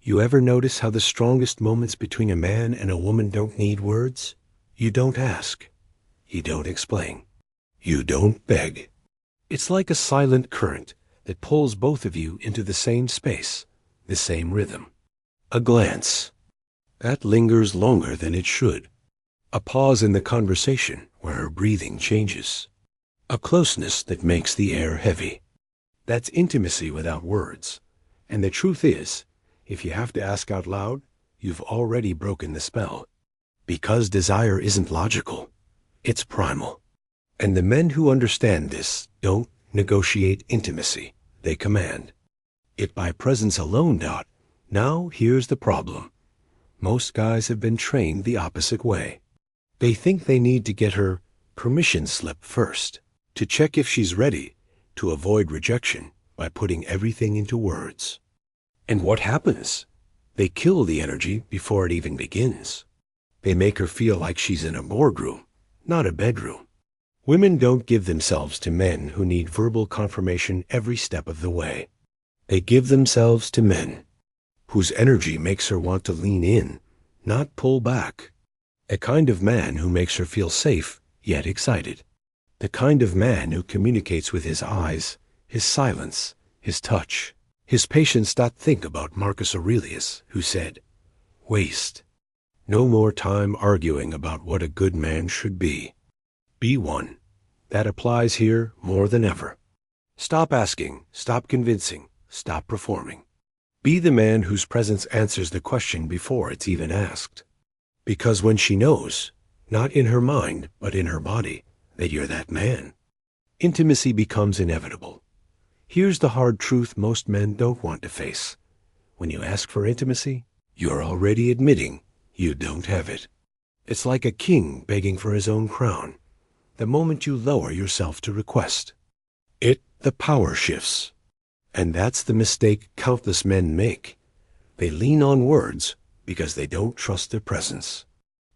You ever notice how the strongest moments between a man and a woman don't need words? You don't ask. You don't explain. You don't beg. It's like a silent current that pulls both of you into the same space, the same rhythm. A glance. That lingers longer than it should. A pause in the conversation where her breathing changes. A closeness that makes the air heavy. That's intimacy without words. And the truth is, if you have to ask out loud, you've already broken the spell. Because desire isn't logical, it's primal. And the men who understand this don't negotiate intimacy, they command it by presence alone. Now here's the problem. Most guys have been trained the opposite way. They think they need to get her permission slip first, to check if she's ready, to avoid rejection by putting everything into words. And what happens? They kill the energy before it even begins. They make her feel like she's in a boardroom, not a bedroom. Women don't give themselves to men who need verbal confirmation every step of the way. They give themselves to men whose energy makes her want to lean in, not pull back. A kind of man who makes her feel safe, yet excited. The kind of man who communicates with his eyes, his silence, his touch, his patience. Think about Marcus Aurelius, who said, "Waste no more time arguing about what a good man should be. Be one." That applies here more than ever. Stop asking, stop convincing, stop performing. Be the man whose presence answers the question before it's even asked. Because when she knows, not in her mind, but in her body, that you're that man, intimacy becomes inevitable. Here's the hard truth most men don't want to face. When you ask for intimacy, you're already admitting you don't have it. It's like a king begging for his own crown. The moment you lower yourself to request it, the power shifts. And that's the mistake countless men make. They lean on words because they don't trust their presence.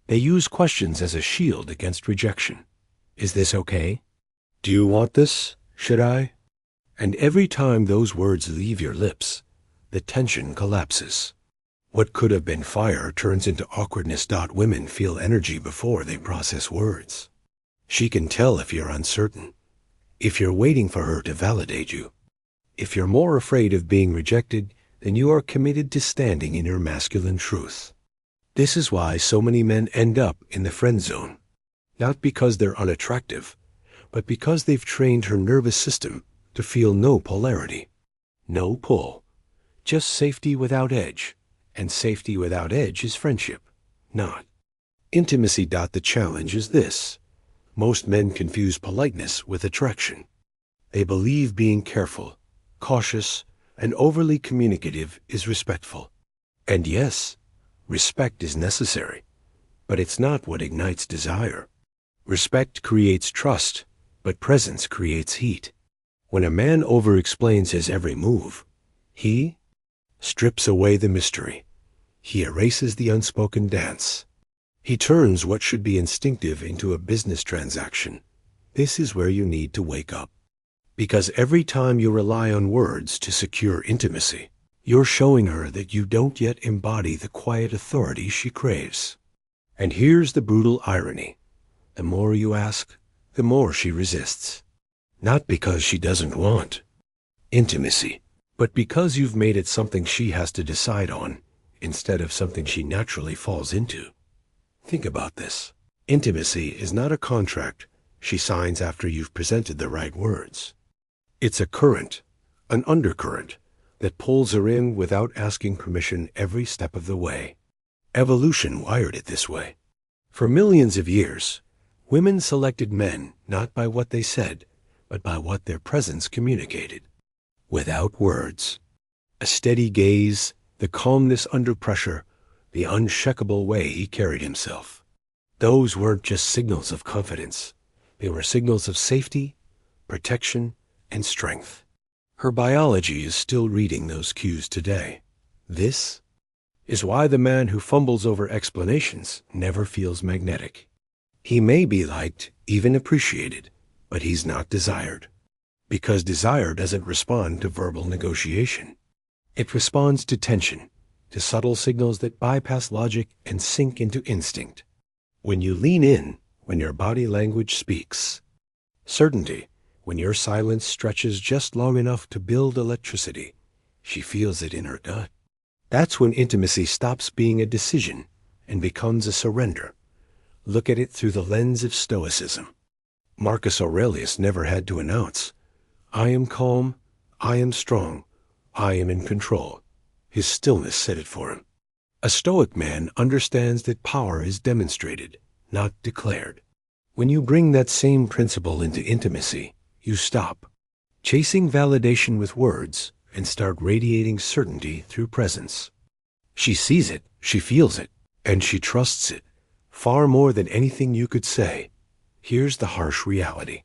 They use questions as a shield against rejection. Is this okay? Do you want this? Should I? And every time those words leave your lips, the tension collapses. What could have been fire turns into awkwardness. Women feel energy before they process words. She can tell if you're uncertain, if you're waiting for her to validate you, if you're more afraid of being rejected than you are committed to standing in your masculine truth. This is why so many men end up in the friend zone, not because they're unattractive, but because they've trained her nervous system to feel no polarity, no pull, just safety without edge, and safety without edge is friendship, not intimacy. The challenge is this. Most men confuse politeness with attraction. They believe being careful, cautious, and overly communicative is respectful. And yes, respect is necessary, but it's not what ignites desire. Respect creates trust, but presence creates heat. When a man over-explains his every move, he strips away the mystery. He erases the unspoken dance. He turns what should be instinctive into a business transaction. This is where you need to wake up. Because every time you rely on words to secure intimacy, you're showing her that you don't yet embody the quiet authority she craves. And here's the brutal irony. The more you ask, the more she resists. Not because she doesn't want intimacy, but because you've made it something she has to decide on, instead of something she naturally falls into. Think about this. Intimacy is not a contract she signs after you've presented the right words. It's a current, an undercurrent, that pulls her in without asking permission every step of the way. Evolution wired it this way. For millions of years, women selected men not by what they said, but by what their presence communicated. Without words. A steady gaze, the calmness under pressure, the unshakable way he carried himself. Those weren't just signals of confidence. They were signals of safety, protection, and strength. Her biology is still reading those cues today. This is why the man who fumbles over explanations never feels magnetic. He may be liked, even appreciated, but he's not desired. Because desire doesn't respond to verbal negotiation. It responds to tension, to subtle signals that bypass logic and sink into instinct. When you lean in, when your body language speaks. Certainty, when your silence stretches just long enough to build electricity. She feels it in her gut. That's when intimacy stops being a decision and becomes a surrender. Look at it through the lens of Stoicism. Marcus Aurelius never had to announce, "I am calm, I am strong, I am in control." His stillness said it for him. A Stoic man understands that power is demonstrated, not declared. When you bring that same principle into intimacy, you stop chasing validation with words and start radiating certainty through presence. She sees it, she feels it, and she trusts it, far more than anything you could say. Here's the harsh reality.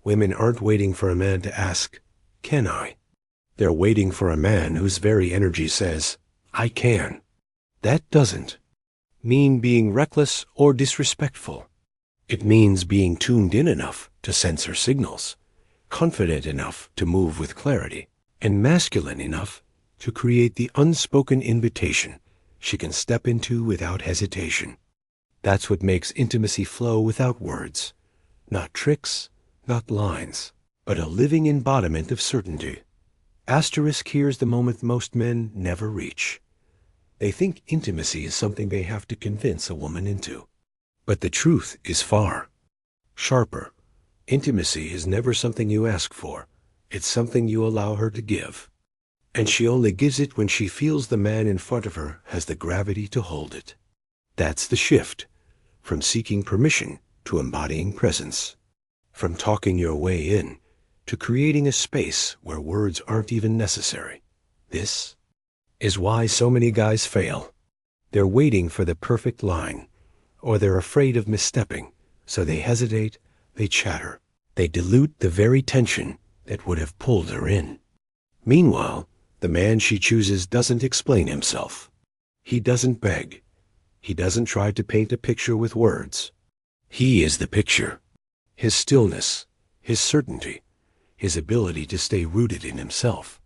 Women aren't waiting for a man to ask, "Can I?" They're waiting for a man whose very energy says, "I can." That doesn't mean being reckless or disrespectful. It means being tuned in enough to sense her signals, confident enough to move with clarity, and masculine enough to create the unspoken invitation she can step into without hesitation. That's what makes intimacy flow without words. Not tricks, not lines, but a living embodiment of certainty. Asterisk, here's the moment most men never reach. They think intimacy is something they have to convince a woman into. But the truth is far sharper. Intimacy is never something you ask for. It's something you allow her to give. And she only gives it when she feels the man in front of her has the gravity to hold it. That's the shift, from seeking permission to embodying presence, from talking your way in to creating a space where words aren't even necessary. This is why so many guys fail. They're waiting for the perfect line, or they're afraid of misstepping, so they hesitate, they chatter, they dilute the very tension that would have pulled her in. Meanwhile, the man she chooses doesn't explain himself. He doesn't beg. He doesn't try to paint a picture with words. He is the picture. His stillness, his certainty, his ability to stay rooted in himself.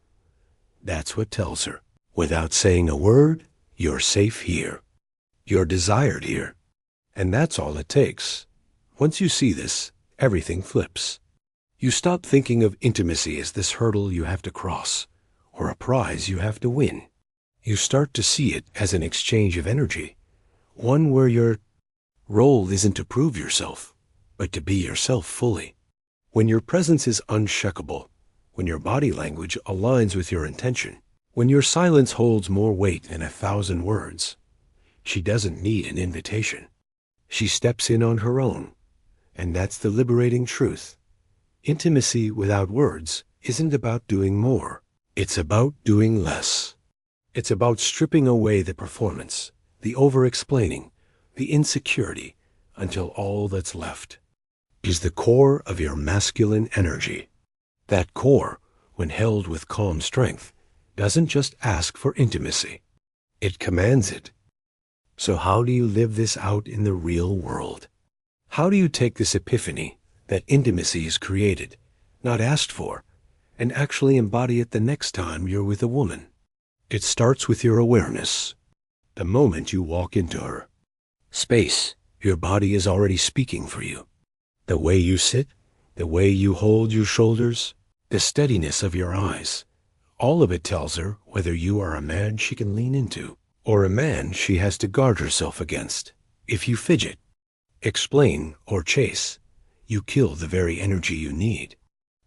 That's what tells her, without saying a word, you're safe here. You're desired here. And that's all it takes. Once you see this, everything flips. You stop thinking of intimacy as this hurdle you have to cross, or a prize you have to win. You start to see it as an exchange of energy, one where your role isn't to prove yourself, but to be yourself fully. When your presence is unshakable, when your body language aligns with your intention, when your silence holds more weight than 1,000 words, she doesn't need an invitation. She steps in on her own, and that's the liberating truth. Intimacy without words isn't about doing more. It's about doing less. It's about stripping away the performance, the over-explaining, the insecurity, until all that's left is the core of your masculine energy. That core, when held with calm strength, doesn't just ask for intimacy. It commands it. So how do you live this out in the real world? How do you take this epiphany that intimacy is created, not asked for, and actually embody it the next time you're with a woman? It starts with your awareness. The moment you walk into her space, your body is already speaking for you. The way you sit, the way you hold your shoulders, the steadiness of your eyes, all of it tells her whether you are a man she can lean into, or a man she has to guard herself against. If you fidget, explain, or chase, you kill the very energy you need.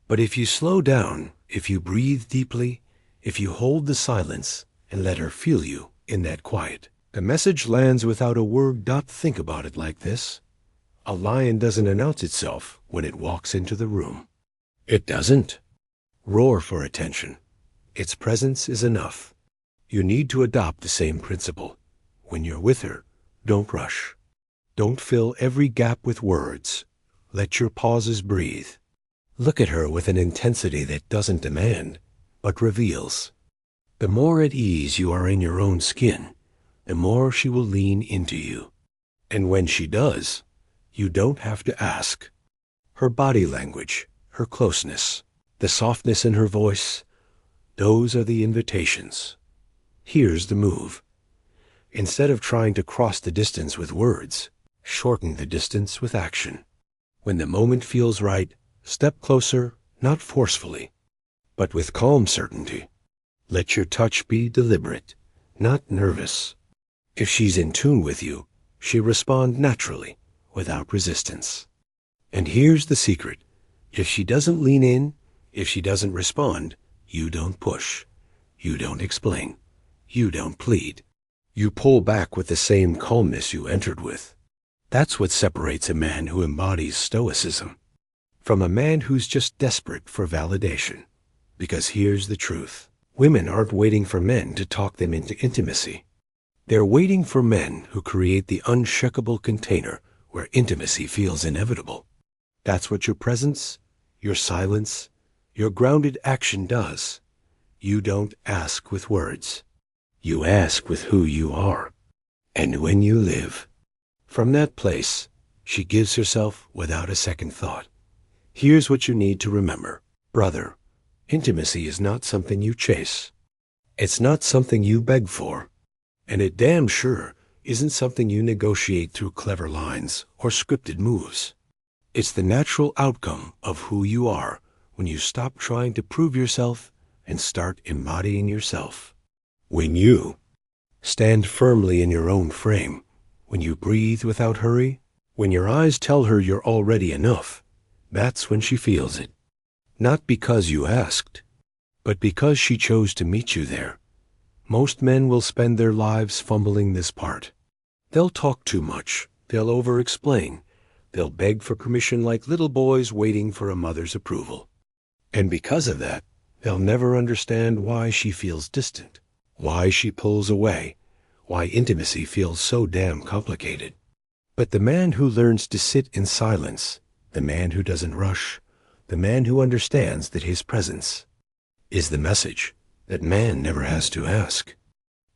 But if you slow down, if you breathe deeply, if you hold the silence and let her feel you in that quiet, the message lands without a word. Think about it like this. A lion doesn't announce itself when it walks into the room. It doesn't roar for attention. Its presence is enough. You need to adopt the same principle. When you're with her, don't rush. Don't fill every gap with words. Let your pauses breathe. Look at her with an intensity that doesn't demand, but reveals. The more at ease you are in your own skin, the more she will lean into you. And when she does, you don't have to ask. Her body language, her closeness, the softness in her voice, those are the invitations. Here's the move. Instead of trying to cross the distance with words, shorten the distance with action. When the moment feels right, step closer, not forcefully, but with calm certainty. Let your touch be deliberate, not nervous. If she's in tune with you, she'll respond naturally, without resistance. And here's the secret. If she doesn't lean in, if she doesn't respond, you don't push. You don't explain. You don't plead. You pull back with the same calmness you entered with. That's what separates a man who embodies Stoicism from a man who's just desperate for validation. Because here's the truth. Women aren't waiting for men to talk them into intimacy. They're waiting for men who create the unshakable container where intimacy feels inevitable. That's what your presence, your silence, your grounded action does. You don't ask with words. You ask with who you are, and when you live. From that place, she gives herself without a second thought. Here's what you need to remember. Brother, intimacy is not something you chase. It's not something you beg for. And it damn sure isn't something you negotiate through clever lines or scripted moves. It's the natural outcome of who you are when you stop trying to prove yourself and start embodying yourself. When you stand firmly in your own frame, when you breathe without hurry, when your eyes tell her you're already enough, that's when she feels it. Not because you asked, but because she chose to meet you there. Most men will spend their lives fumbling this part. They'll talk too much. They'll over-explain. They'll beg for permission like little boys waiting for a mother's approval. And because of that, they'll never understand why she feels distant, why she pulls away, why intimacy feels so damn complicated. But the man who learns to sit in silence, the man who doesn't rush, the man who understands that his presence is the message that man never has to ask.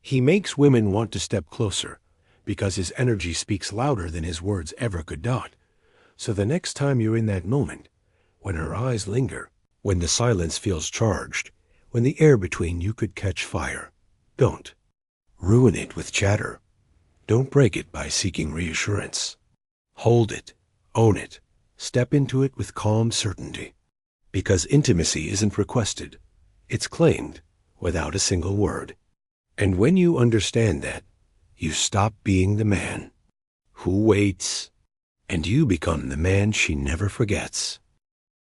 He makes women want to step closer because his energy speaks louder than his words ever could not. So the next time you're in that moment, when her eyes linger, when the silence feels charged, when the air between you could catch fire, don't ruin it with chatter. Don't break it by seeking reassurance. Hold it, own it, step into it with calm certainty. Because intimacy isn't requested, it's claimed without a single word. And when you understand that, you stop being the man who waits, and you become the man she never forgets.